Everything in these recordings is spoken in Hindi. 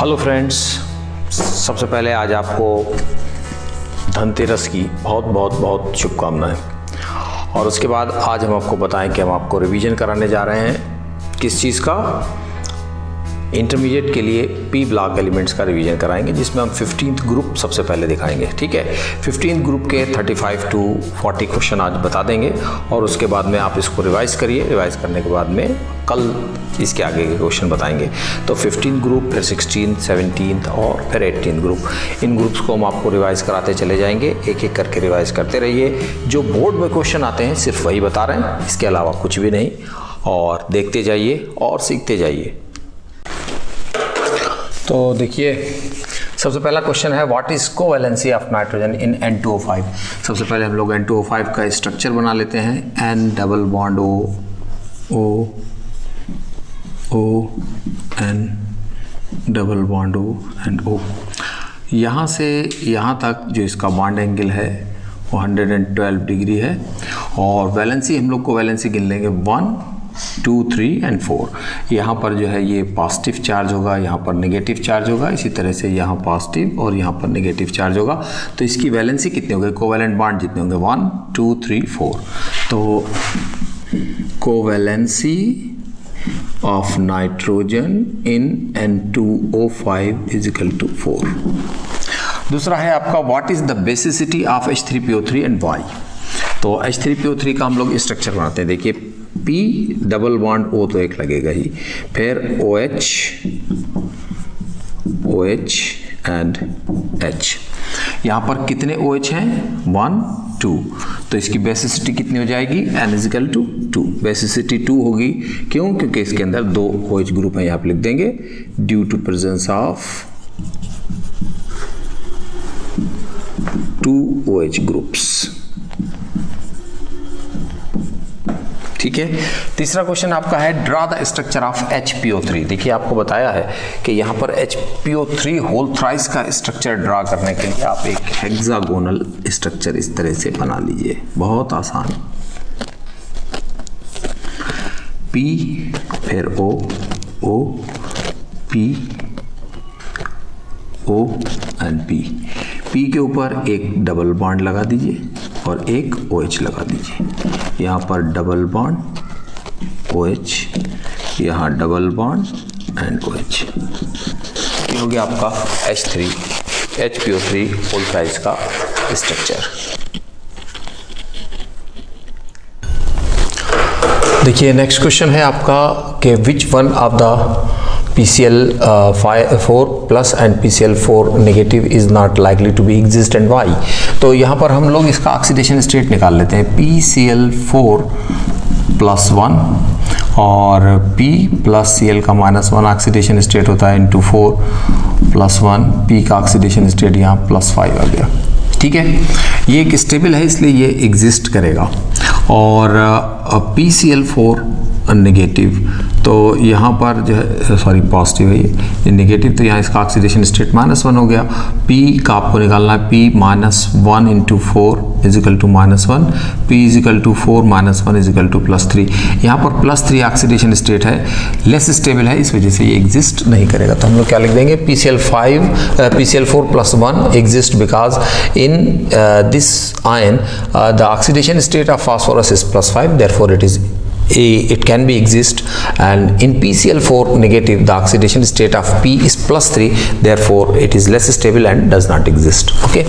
हेलो फ्रेंड्स, सबसे पहले आज आपको धनतेरस की बहुत बहुत बहुत शुभकामनाएं। और उसके बाद आज हम आपको बताएं कि हम आपको रिवीजन कराने जा रहे हैं किस चीज़ का। इंटरमीडिएट के लिए पी ब्लॉक एलिमेंट्स का रिवीजन कराएंगे, जिसमें हम 15th ग्रुप सबसे पहले दिखाएंगे। ठीक है, 15th ग्रुप के 35 to 40 क्वेश्चन आज बता देंगे और उसके बाद में आप इसको रिवाइज़ करिए। रिवाइज़ करने के बाद में कल इसके आगे के क्वेश्चन बताएंगे। तो 15th ग्रुप, फिर 16th, 17th और फिर 18th ग्रुप, इन ग्रुप्स को हम आपको रिवाइज़ कराते चले जाएंगे। एक एक करके रिवाइज़ करते रहिए। जो बोर्ड में क्वेश्चन आते हैं सिर्फ वही बता रहे हैं, इसके अलावा कुछ भी नहीं। और देखते जाइए और सीखते जाइए। तो देखिए, सबसे पहला क्वेश्चन है what is covalency of nitrogen in N2O5। सबसे पहले हम लोग N2O5 का स्ट्रक्चर बना लेते हैं। N double bond O N double bond O and O। यहाँ से यहाँ तक जो इसका बॉन्ड एंगल है वो 112 डिग्री है। और वैलेंसी हम लोग को वैलेंसी गिन लेंगे 1, 2, 3 एंड 4। यहाँ पर जो है ये पॉजिटिव चार्ज होगा, यहाँ पर नेगेटिव चार्ज होगा, इसी तरह से यहाँ पॉजिटिव और यहाँ पर नेगेटिव चार्ज होगा। तो इसकी वैलेंसी कितने होंगे, कोवैलेंट बॉन्ड जितने होंगे 1, 2, 3, 4। तो covalency of nitrogen in N2O5 is equal to 4। दूसरा है आपका what is the basicity of H3PO3 and why. तो H3PO3 का हम लोग स्ट्रक्चर बनाते हैं। देखिए, P डबल बॉन्ड O तो एक लगेगा ही, फिर OH एंड H। यहाँ पर कितने OH हैं, 1, 2। तो इसकी बेसिसिटी कितनी हो जाएगी, N is equal to 2। Basicity 2 होगी, क्यों? क्योंकि इसके अंदर 2 OH ग्रुप हैं। यहाँ पे लिख देंगे due to presence of 2 OH groups. ठीक है। तीसरा क्वेश्चन आपका है draw the structure of HPO3। देखिए, आपको बताया है कि यहाँ पर HPO3 होल थ्राइस का स्ट्रक्चर ड्रा करने के लिए आप एक हेक्सागोनल स्ट्रक्चर इस तरह से बना लीजिए। बहुत आसान। P फिर O P O and P। P के ऊपर एक डबल बॉन्ड लगा दीजिए और एक OH लगा दीजिए। यहाँ पर डबल बॉन्ड OH, यहाँ डबल बॉन्ड एंड OH। ये हो गया आपका HPO3 होल थ्राइस का स्ट्रक्चर। देखिए, नेक्स्ट क्वेश्चन है आपका कि which one of the PCl4 plus and PCl4 negative is not likely to be exist and why. तो यहाँ पर हम लोग इसका ऑक्सीडेशन स्टेट निकाल लेते हैं। PCl4 प्लस 1 और P प्लस Cl का -1 ऑक्सीडेशन स्टेट होता है इंटू 4 प्लस 1। P का ऑक्सीडेशन स्टेट यहाँ +5 आ गया। ठीक है, ये एक स्टेबल है इसलिए ये एग्जिस्ट करेगा। और PCl4 नेगेटिव, तो यहाँ पर जो है सॉरी पॉजिटिव है ये नेगेटिव, तो यहाँ इसका ऑक्सीडेशन स्टेट -1 हो गया। P का आपको निकालना है, P -1 into 4 is equal to -1। P is equal to 4 -1 is equal to +3। यहाँ पर +3 ऑक्सीडेशन स्टेट है, लेस स्टेबल है, इस वजह से ये एग्जिस्ट नहीं करेगा। तो हम लोग क्या लिख देंगे, PCl4 + 1 exist because in this ion the oxidation state of phosphorus is +5, therefore it can be exist, and in PCl4 negative the oxidation state of P is +3, therefore it is less stable and does not exist. Okay,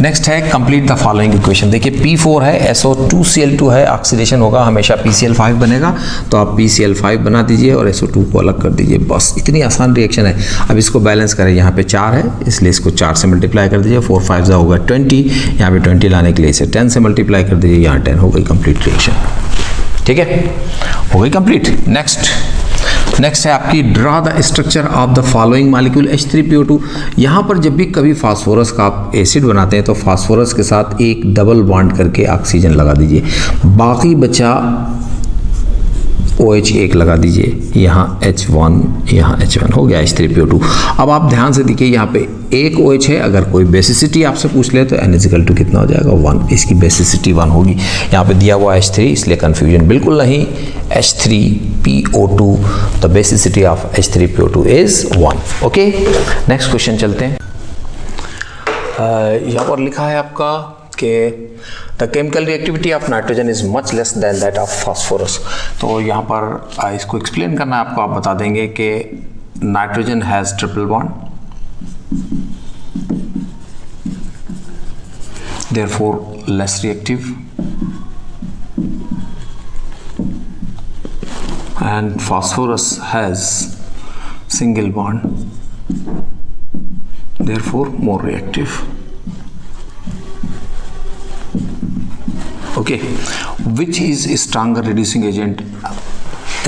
next है complete the following equation। देखिए, P4 है, SO2Cl2 है, ऑक्सीडेशन होगा हमेशा PCl5 बनेगा, तो आप PCl5 बना दीजिए और SO2 को अलग कर दीजिए। बस इतनी आसान रिएक्शन है। अब इसको बैलेंस करें, यहाँ पे 4 है इसलिए इसको 4 से मल्टीप्लाई कर दीजिए, 4 5 होगा 20। यहाँ पे 20 लाने के लिए इसे 10 से मल्टीप्लाई कर दीजिए, यहाँ 10 हो गई कंप्लीट रिएक्शन। ठीक है, हो गई कंप्लीट। नेक्स्ट है आपकी draw the structure of the following molecule H3PO2। यहाँ पर जब भी कभी फास्फोरस का आप एसिड बनाते हैं तो फास्फोरस के साथ एक डबल बॉन्ड करके ऑक्सीजन लगा दीजिए। बाकी बचा OH एक लगा दीजिए, यहाँ H1, यहाँ H1 हो गया H3PO2। अब आप ध्यान से देखिए यहाँ पे एक OH है, अगर कोई बेसिसिटी आपसे पूछ ले तो N इजिकल टू कितना हो जाएगा 1, इसकी बेसिसिटी 1 होगी। यहाँ पे दिया हुआ H3 इसलिए कन्फ्यूजन बिल्कुल नहीं, H3PO2 the basicity of H3PO2 is 1। Okay, next question चलते हैं। यहाँ पर लिखा है आपका कि the chemical reactivity of nitrogen is much less than that of phosphorus. तो यहाँ पर इसको एक्सप्लेन करना है आपको, आप बता देंगे कि nitrogen has triple bond, therefore less reactive, and phosphorus has single bond, therefore more reactive. Okay, which is a stronger reducing agent,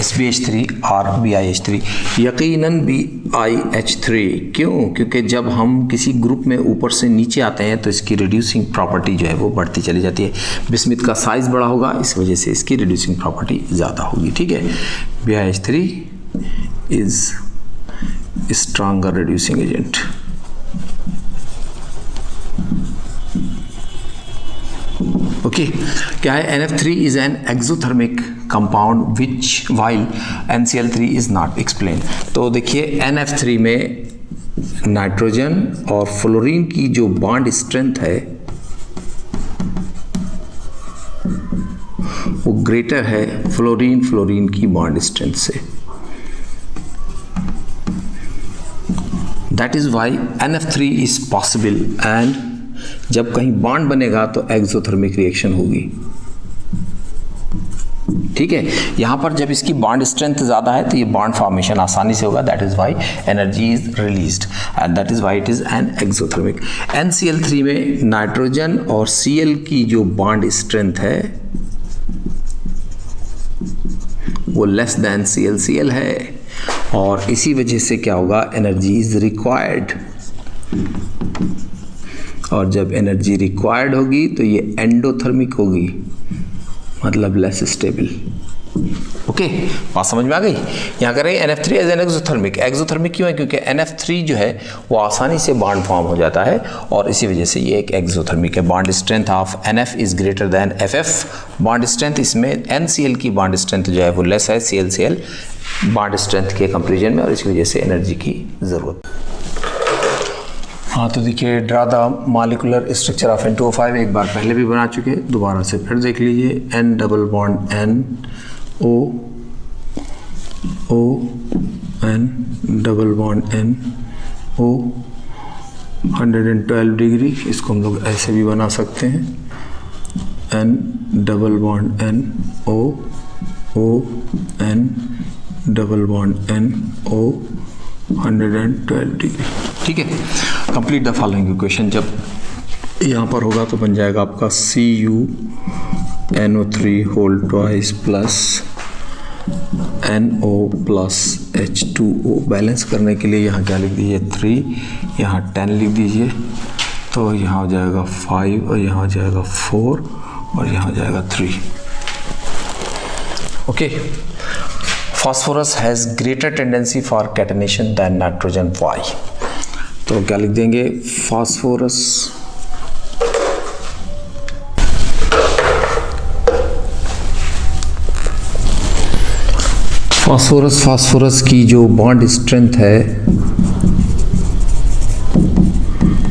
SbH3 और BiH3? यकीनन BiH3। क्यों? क्योंकि जब हम किसी ग्रुप में ऊपर से नीचे आते हैं तो इसकी रिड्यूसिंग प्रॉपर्टी जो है वो बढ़ती चली जाती है। बिस्मिथ का साइज बड़ा होगा, इस वजह से इसकी रिड्यूसिंग प्रॉपर्टी ज़्यादा होगी। ठीक है, BiH3 is stronger reducing agent. Okay, क्या है? NF3 is an exothermic compound which while NCl3 is not explain. तो देखिए NF3 में नाइट्रोजन और फ्लोरीन की जो बॉन्ड स्ट्रेंथ है वो ग्रेटर है फ्लोरीन की बॉन्ड स्ट्रेंथ से। That is why NF3 is possible, and जब कहीं बॉन्ड बनेगा तो एक्सोथर्मिक रिएक्शन होगी। ठीक है, यहां पर जब इसकी बॉन्ड स्ट्रेंथ ज्यादा है तो ये बॉन्ड फॉर्मेशन आसानी से होगा। That is why energy is released and that is why it is an exothermic. NCl3 में नाइट्रोजन और Cl की जो बॉन्ड स्ट्रेंथ है वो लेस देन Cl है, और इसी वजह से क्या होगा? एनर्जी इज रिक्वायर्ड, और जब एनर्जी रिक्वायर्ड होगी तो ये एंडोथर्मिक होगी, मतलब लेस स्टेबल। ओके, बात समझ में आ गई? यहाँ करें NF3 as an exothermic. Exothermic क्यों है? क्योंकि NF3 जो है वो आसानी से बॉन्ड फॉर्म हो जाता है, और इसी वजह से ये एक एक्सोथर्मिक है। Bond strength of NF is greater than FF। Bond strength इसमें NCl की बॉन्ड स्ट्रेंथ जो है वो लेस है Cl बॉन्ड स्ट्रेंथ के कंपेरिजन में, और इसी वजह से एनर्जी की जरूरत। हाँ, तो देखिए draw the molecular structure of N2O5 एक बार पहले भी बना चुके, दोबारा से फिर देख लीजिए। N double bond N O O N double bond N O 112 degree, इसको हम लोग ऐसे भी बना सकते हैं। N double bond N O O N double bond N O 112 degree. ठीक है, कंप्लीट द फॉलोइंग इक्वेशन। जब यहाँ पर होगा तो बन जाएगा आपका CuNO3 whole twice plus NO plus H2O। Balance करने के लिए यहाँ क्या लिख दीजिए 3, यहाँ 10 लिख दीजिए, तो यहाँ हो जाएगा 5 और यहाँ हो जाएगा 4 और यहाँ हो जाएगा 3। Okay, phosphorus has greater tendency for catenation than nitrogen। Why? तो क्या लिख देंगे? phosphorus की जो बॉन्ड स्ट्रेंथ है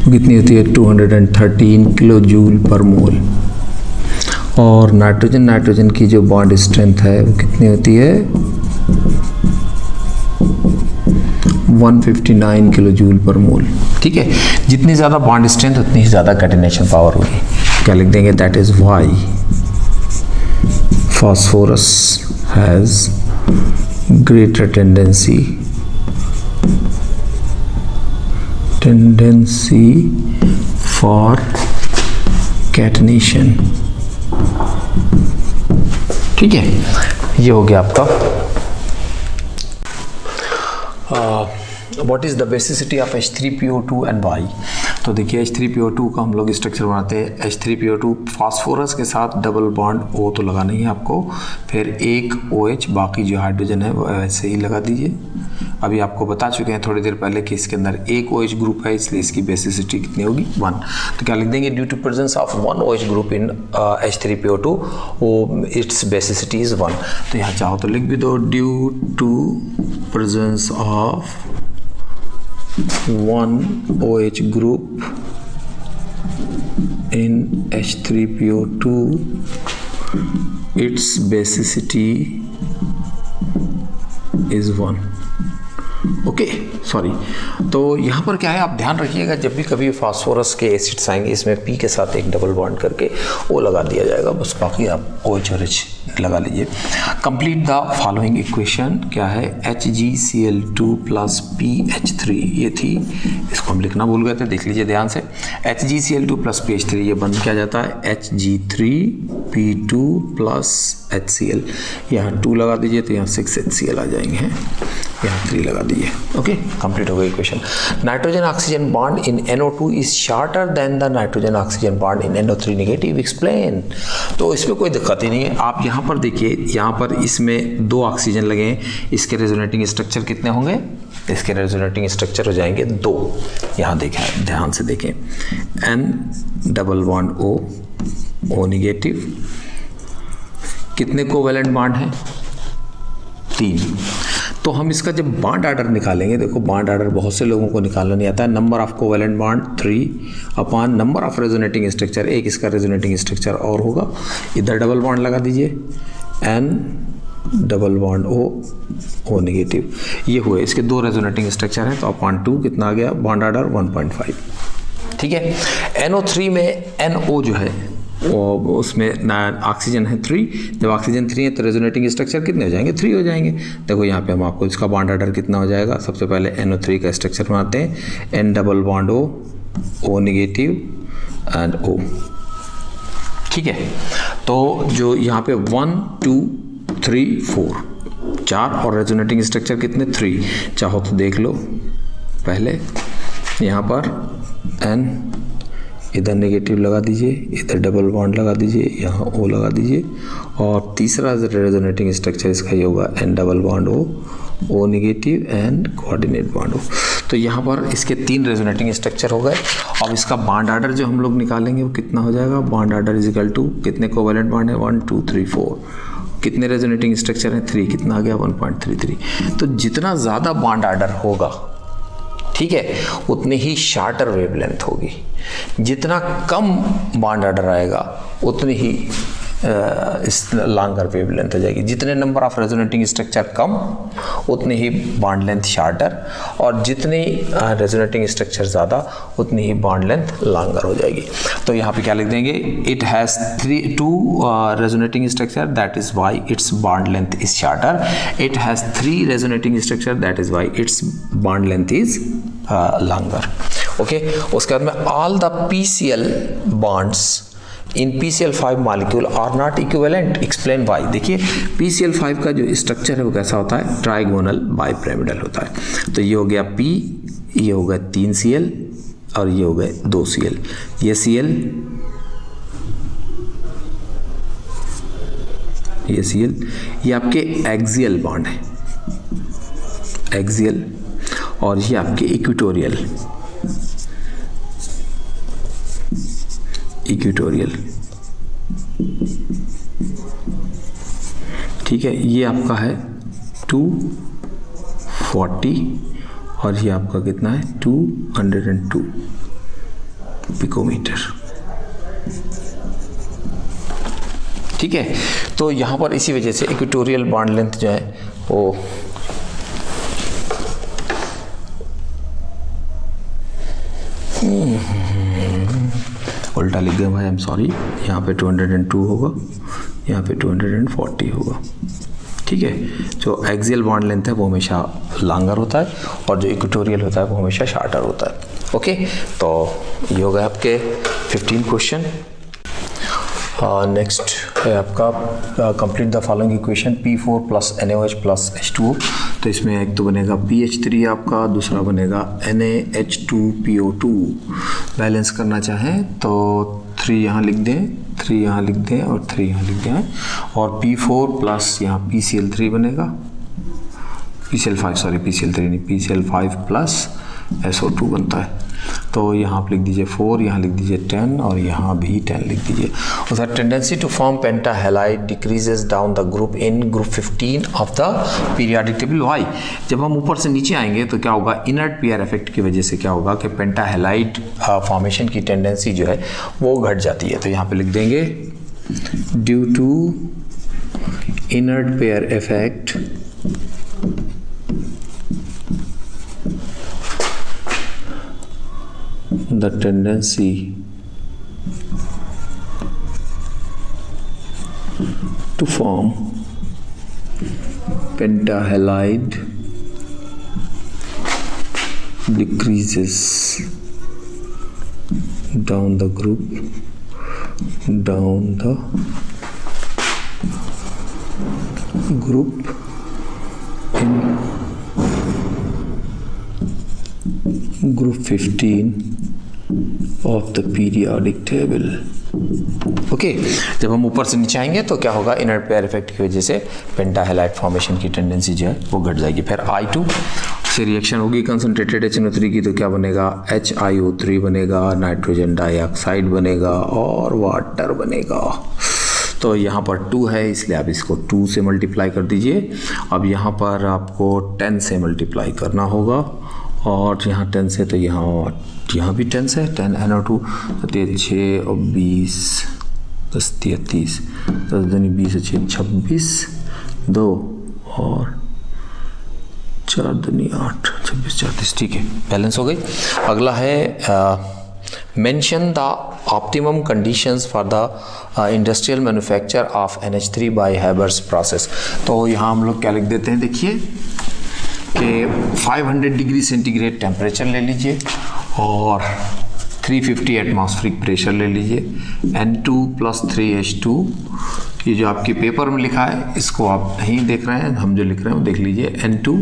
कितनी होती है? 213 किलो जूल पर मोल, और नाइट्रोजन की जो बॉन्ड स्ट्रेंथ है वो कितनी होती है? 159 किलो जूल पर मोल। ठीक है, जितनी ज़्यादा बॉन्ड स्ट्रेंथ उतनी ही ज़्यादा कैटिनेशन पावर होगी। क्या लिख देंगे? That is why phosphorus has greater tendency for catenation। ठीक है, ये हो गया आपका what is the basicity of H3PO2 and why। तो देखिए H3PO2 का हम लोग स्ट्रक्चर बनाते हैं। H3PO2 फास्फोरस के साथ डबल बॉन्ड O तो लगाना ही है आपको, फिर एक OH, बाकी जो हाइड्रोजन है वो वैसे ही लगा दीजिए। अभी आपको बता चुके हैं थोड़ी देर पहले कि इसके अंदर एक OH ग्रुप है, इसलिए इसकी बेसिसिटी कितनी होगी 1। तो क्या लिख देंगे, due to presence of 1 OH group in H3PO2 वो इट्स बेसिसिटी इज 1। तो यहाँ चाहो तो लिख भी दो, due to presence of 1 OH group in H3PO2 its basicity is 1। Okay sorry. तो यहाँ पर क्या है, आप ध्यान रखिएगा जब भी कभी फास्फोरस के एसिड्स आएंगे इसमें P के साथ एक डबल बॉन्ड करके वो लगा दिया जाएगा, बस बाकी आप OH और H लगा लीजिए। कंप्लीट द फॉलोइंग इक्वेशन, क्या है, HgCl2 प्लस PH3 ये थी, इसको हम लिखना भूल गए थे, देख लीजिए ध्यान से। HgCl2 प्लस PH3 ये बन क्या जाता है Hg3P2 प्लस HCl, यहाँ 2 लगा दीजिए तो यहाँ 6 HCl आ जाएंगे हैं, यहाँ 3 लगा दीजिए। ओके, कंप्लीट हो गई equation. Nitrogen oxygen bond in NO2 is shorter than the nitrogen oxygen bond in NO3 negative, explain. तो इसमें कोई दिक्कत ही नहीं है। आप यहाँ पर देखिए, यहाँ पर इसमें 2 ऑक्सीजन लगे हैं, इसके रेजोनेटिंग स्ट्रक्चर कितने होंगे, इसके रेजोनेटिंग स्ट्रक्चर हो जाएंगे 2। यहाँ देखें, ध्यान से देखें, N double bond O negative, कितने कोवेलेंट बॉन्ड हैं, 3। तो हम इसका जब बॉन्ड आर्डर निकालेंगे, देखो बॉन्ड आर्डर बहुत से लोगों को निकालना नहीं आता है। Number of covalent bond 3 upon number of resonating structure, एक इसका रेजोनेटिंग स्ट्रक्चर और होगा, इधर डबल बॉन्ड लगा दीजिए, N double bond O negative, ये हुए इसके 2 रेजोनेटिंग स्ट्रक्चर हैं, तो अपॉन 2 कितना आ गया, बॉन्ड आर्डर 1.5। ठीक है, NO3 में NO जो है उसमें ऑक्सीजन है 3, जब ऑक्सीजन 3 है तो रेजोनेटिंग स्ट्रक्चर कितने हो जाएंगे, 3 हो जाएंगे। देखो यहाँ पे हम आपको इसका बॉन्ड आर्डर कितना हो जाएगा, सबसे पहले NO3 का स्ट्रक्चर बनाते हैं, N double bond O negative and O। ठीक है, तो जो यहाँ पे 1 2 3 4 और रेजोनेटिंग स्ट्रक्चर कितने, 3, चाहो तो देख लो। पहले यहाँ पर N, इधर नेगेटिव लगा दीजिए, इधर डबल बॉन्ड लगा दीजिए, यहाँ O लगा दीजिए, और तीसरा रेजोनेटिंग स्ट्रक्चर इसका ये होगा N double bond O negative and coordinate bond O। तो यहाँ पर इसके 3 रेजोनेटिंग स्ट्रक्चर हो गए। अब इसका बॉन्ड आर्डर जो हम लोग निकालेंगे वो कितना हो जाएगा, bond order is equal to, कितने कोवेलेंट बॉन्ड है, 1 2 3 4, कितने रेजोनेटिंग स्ट्रक्चर है, 3, कितना आ गया 1.33। तो जितना ज़्यादा बॉन्ड आर्डर होगा, ठीक है, उतनी ही शार्टर वेवलेंथ होगी। जितना कम बॉन्ड आर्डर आएगा उतनी ही इस लॉन्गर वेवलेंथ हो जाएगी। जितने नंबर ऑफ रेजोनेटिंग स्ट्रक्चर कम उतनी ही बॉन्ड लेंथ शार्टर, और जितनी रेजोनेटिंग स्ट्रक्चर ज़्यादा उतनी ही बॉन्ड लेंथ लॉन्गर हो जाएगी। तो यहाँ पे क्या लिख देंगे, it has 2 resonating structure, that is why its bond length is shorter. It has 3 resonating structure, that is why its bond length is longer. Okay, उसके बाद में all the PCl bonds in PCl5 molecule are not equivalent, explain why. देखिए PCl5 का जो स्ट्रक्चर है वो कैसा होता है, ट्राइगोनल बाइपिरामिडल होता है। तो ये हो गया P, ये हो गया 3 Cl और ये हो गए 2 Cl। ये Cl, ये Cl, ये आपके एक्सियल बॉन्ड है, एक्सियल, और ये आपके इक्वेटोरियल, इक्वेटोरियल। ठीक है, ये आपका है 240 और ये आपका कितना है 202 पिकोमीटर। ठीक है, तो यहाँ पर इसी वजह से इक्वेटोरियल बॉन्ड लेंथ जो है वो उल्टा लिख गया भाई, आई एम सॉरी। यहाँ पे 202 होगा, यहाँ पे 240 होगा। ठीक है, जो एक्सियल बॉन्ड लेंथ है वो हमेशा लॉन्गर होता है और जो इक्वेटोरियल होता है वो हमेशा शॉर्टर होता है। ओके, तो ये हो गया आपके 15 क्वेश्चन। नेक्स्ट है आपका complete the following equation P4 plus NaOH plus H2O। तो इसमें एक तो बनेगा PH3 आपका, दूसरा बनेगा NaH2PO2। बैलेंस करना चाहें तो 3 यहाँ लिख दें, 3 यहाँ लिख दें और 3 यहाँ लिख दें, और P4 प्लस यहाँ PCl3 बनेगा, PCl5 सॉरी PCl3 नहीं, PCl5 प्लस SO2 बनता है। तो यहाँ आप लिख दीजिए 4, यहाँ लिख दीजिए 10 और यहाँ भी 10 लिख दीजिए। और the tendency to form pentahalide decreases down the group in group 15 of the periodic table. Why, जब हम ऊपर से नीचे आएंगे तो क्या होगा, इनर्ट पेयर इफेक्ट की वजह से क्या होगा कि पेंटाहेलाइड फॉर्मेशन की टेंडेंसी जो है वो घट जाती है। तो यहाँ पे लिख देंगे due to inert pair effect the tendency to form pentahalide decreases down the group in group 15 of the periodic table. Okay, जब हम ऊपर से नीचे आएंगे तो क्या होगा, इनर्ट पेयर इफेक्ट की वजह से पेंटाहेलाइड फॉर्मेशन की टेंडेंसी जो है वो घट जाएगी। फिर I2 से रिएक्शन होगी कंसंट्रेटेड HNO3 की, तो क्या बनेगा, HiO3 बनेगा, नाइट्रोजन डाइऑक्साइड बनेगा और वाटर बनेगा। तो यहाँ पर 2 है इसलिए आप इसको 2 से मल्टीप्लाई कर दीजिए। अब यहाँ पर आपको 10 से मल्टीप्लाई करना होगा, और यहाँ 10 से तो यहाँ भी 10 से 10 NO2 तो 6 और 20 10 33 10 दूनी 20 6 26 2 और 4 दूनी 8 26 34। ठीक है, बैलेंस हो गई। अगला है mention the optimum conditions for the industrial manufacture of NH3 by Haber's process. तो यहाँ हम लोग क्या लिख देते हैं, देखिए कि 500 डिग्री सेंटीग्रेड टेम्परेचर ले लीजिए और 350 एटमॉस्फेरिक प्रेशर ले लीजिए। N2 प्लस 3H2, ये जो आपके पेपर में लिखा है इसको आप नहीं देख रहे हैं, हम जो लिख रहे हैं वो देख लीजिए। N2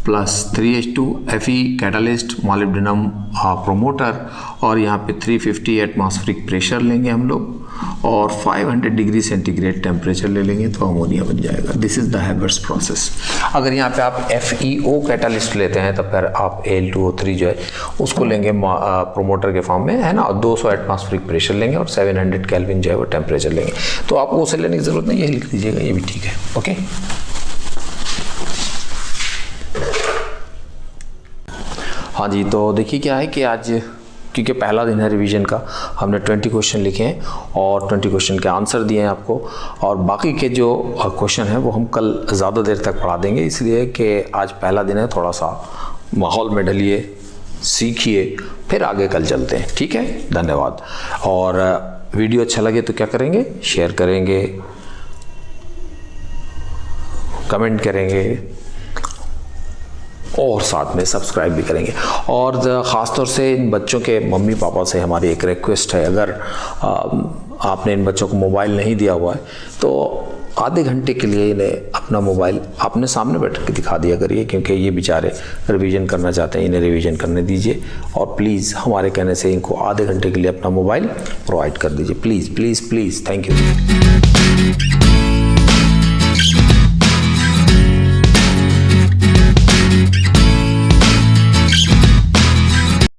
plus 3H2 Fe catalyst molybdenum promoter, और यहाँ पे 350 एटमॉस्फेरिक प्रेशर लेंगे हम लोग और 500 डिग्री सेंटीग्रेड टेम्परेचर ले लेंगे तो अमोनिया बन जाएगा। This is the Haber's process. अगर यहाँ पे आप FeO कैटालिस्ट लेते हैं तो फिर आप Al2O3 जो है उसको लेंगे प्रोमोटर के फॉर्म में, है ना, 200 एटमॉस्फेरिक प्रेशर लेंगे और 700 केल्विन जो है वो टेम्परेचर लेंगे। तो आपको उसे लेने की जरूरत नहीं, यही लिख दीजिएगा, ये भी ठीक है। ओके, हाँ जी, तो देखिए क्या है कि आज क्योंकि पहला दिन है रिवीजन का, हमने 20 क्वेश्चन लिखे हैं और 20 क्वेश्चन के आंसर दिए हैं आपको, और बाकी के जो क्वेश्चन हैं वो हम कल ज़्यादा देर तक पढ़ा देंगे, इसलिए कि आज पहला दिन है, थोड़ा सा माहौल में डलिए, सीखिए, फिर आगे कल चलते हैं। ठीक है, धन्यवाद। और वीडियो अच्छा लगे तो क्या करेंगे, शेयर करेंगे, कमेंट करेंगे और साथ में सब्सक्राइब भी करेंगे। और ख़ास तौर से इन बच्चों के मम्मी पापा से हमारी एक रिक्वेस्ट है, अगर आपने इन बच्चों को मोबाइल नहीं दिया हुआ है तो आधे घंटे के लिए इन्हें अपना मोबाइल अपने सामने बैठ के दिखा दिया करिए, क्योंकि ये बेचारे रिवीजन करना चाहते हैं, इन्हें रिवीजन करने दीजिए। और प्लीज़ हमारे कहने से इनको आधे घंटे के लिए अपना मोबाइल प्रोवाइड कर दीजिए, please please please. Thank you.